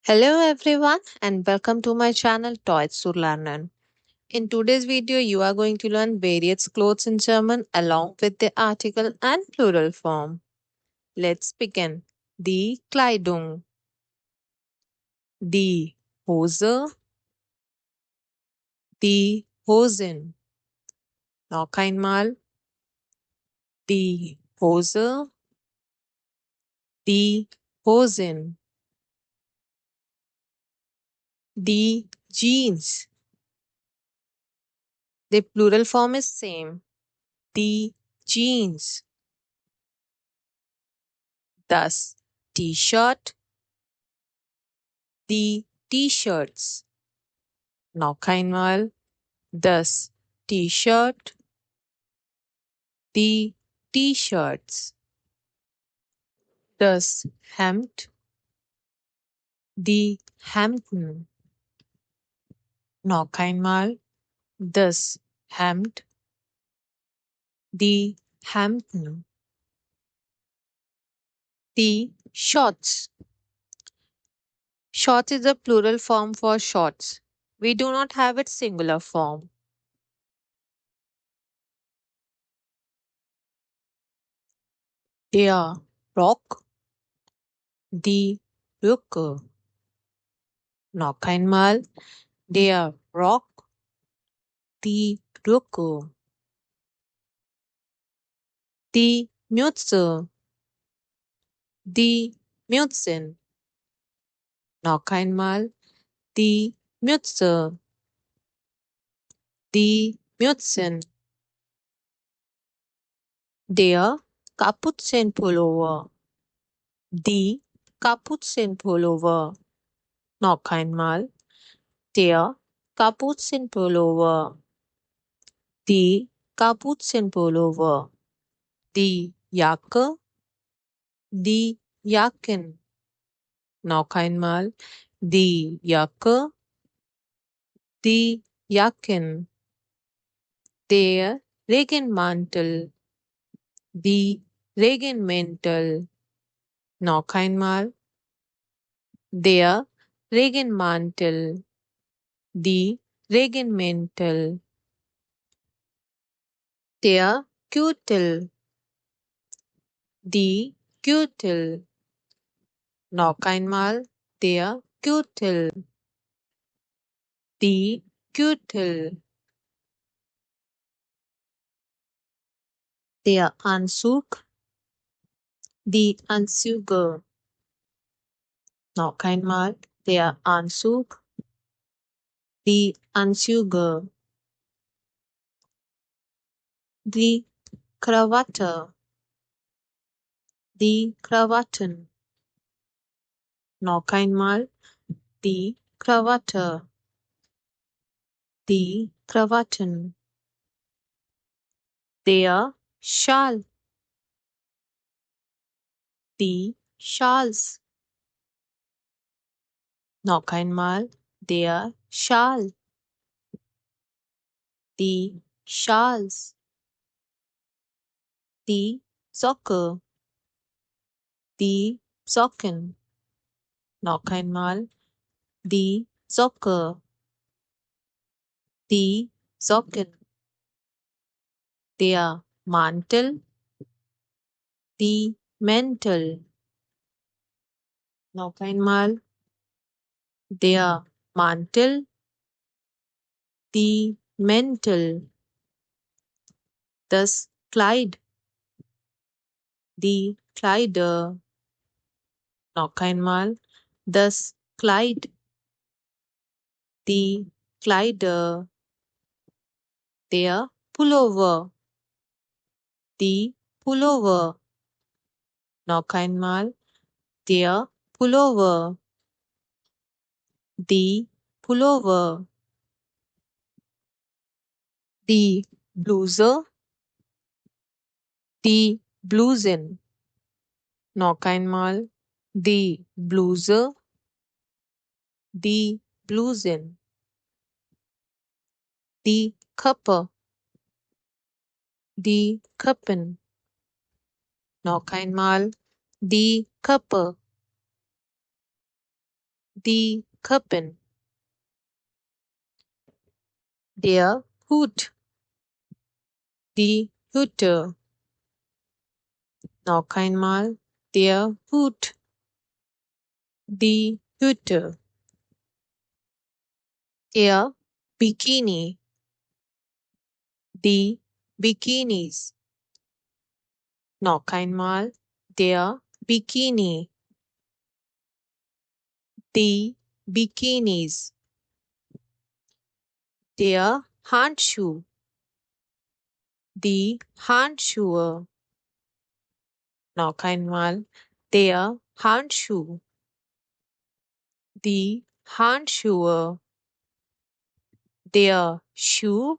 Hello everyone and welcome to my channel Toys to Lernen. In today's video you are going to learn various clothes in German along with the article and plural form. Let's begin. Die Kleidung, die Hose, die Hosen. Noch einmal. Die Hose, die Hosen, die Jeans. The plural form is same. Die Jeans. Das T-Shirt, die T-Shirts. Noch einmal. Das T-Shirt, die T-Shirts. Das Hemd, die Hemden. Noch einmal. Das Hemd, die Hemden. Die Shorts. Shorts is a plural form for shorts. We do not have its singular form. Der Rock, die Röcke. Noch einmal. Der Rock, die Röcke. Die Mütze, die Mützen. Noch einmal. Die Mütze, die Mützen. Der Kapuzenpullover, die Kapuzenpullover. Noch einmal. Der Kapuzenpullover, die Kapuzenpullover. Die Jacke, die Jacken. Noch einmal. Die Jacke, die Jacken. Der Regenmantel, die Regenmäntel. Noch einmal. Der Regenmantel, die Regenmäntel. Der Gürtel, die Gürtel. Noch einmal. Der Gürtel, die Gürtel. Der Anzug, die Anzüge. Noch einmal. Der Anzug, die Anzüge. Die Krawatte, die Krawatten. Noch einmal. Die Krawatte, die Krawatten. Der Schal, die Schals. Noch einmal. Der Schal, die Schals. Die Socke, die Socken. Noch einmal. Die Socke, die Socken. Der Mantel, die Mäntel. Noch einmal. Der Mantel, die Mäntel. Das Kleid, die Kleider. Noch einmal. Das Kleid, die Kleider. Der Pullover, die Pullover. Noch einmal. Der Pullover, die Pullover. Die Bluse, die Blusen. Noch einmal. Die Bluse, die Blusen. Die Kappe, die Kappen. Noch einmal. Die Kappe, die Köppen, der Hut, die Hütte. Noch einmal, der Hut, die Hütte, der Bikini, die Bikinis. Noch einmal, der Bikini, die Bikinis, der Handschuh, die Handschuhe. Noch einmal, der Handschuh, die Handschuhe, der Schuh,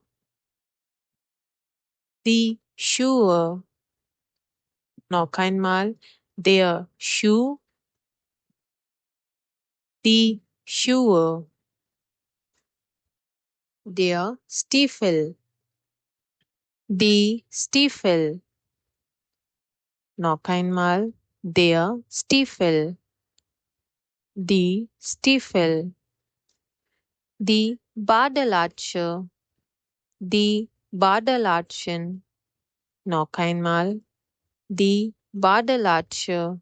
die Schuhe. Noch einmal, der Schuh, die Schuhe, der Stiefel, die Stiefel. Noch einmal, der Stiefel, die Stiefel, die Badelatsche, die Badelatschen. Noch einmal, die Badelatsche,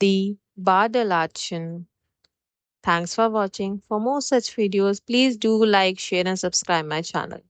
die Badelatschen. Thanks for watching. For more such videos, please do like, share and subscribe my channel.